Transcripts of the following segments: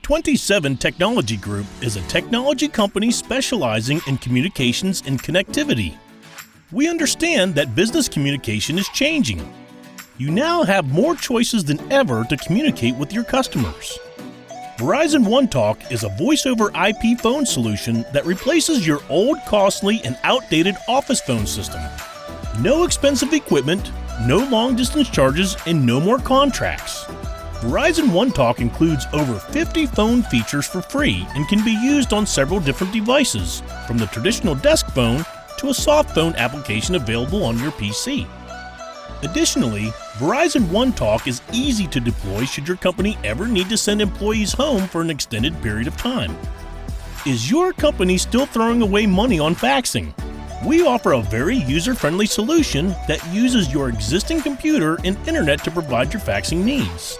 twenty7 Technology Group is a technology company specializing in communications and connectivity. We understand that business communication is changing. You now have more choices than ever to communicate with your customers. Verizon OneTalk is a voice-over IP phone solution that replaces your old, costly, and outdated office phone system. No expensive equipment, no long-distance charges, and no more contracts. Verizon OneTalk includes over 50 phone features for free and can be used on several different devices, from the traditional desk phone to a soft phone application available on your PC. Additionally, Verizon OneTalk is easy to deploy should your company ever need to send employees home for an extended period of time. Is your company still throwing away money on faxing? We offer a very user-friendly solution that uses your existing computer and internet to provide your faxing needs.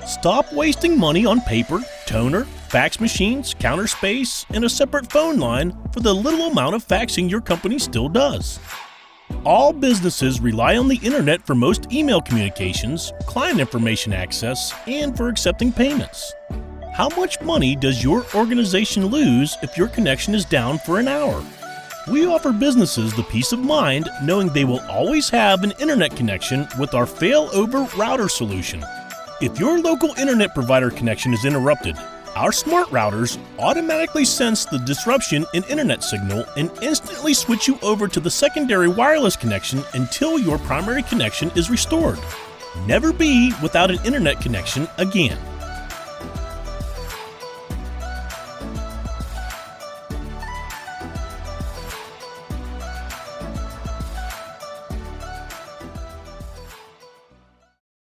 Stop wasting money on paper, toner, fax machines, counter space, and a separate phone line for the little amount of faxing your company still does. All businesses rely on the internet for most email communications, client information access, and for accepting payments. How much money does your organization lose if your connection is down for an hour? We offer businesses the peace of mind knowing they will always have an internet connection with our Failover router solution. If your local internet provider connection is interrupted, our smart routers automatically sense the disruption in internet signal and instantly switch you over to the secondary wireless connection until your primary connection is restored. Never be without an internet connection again.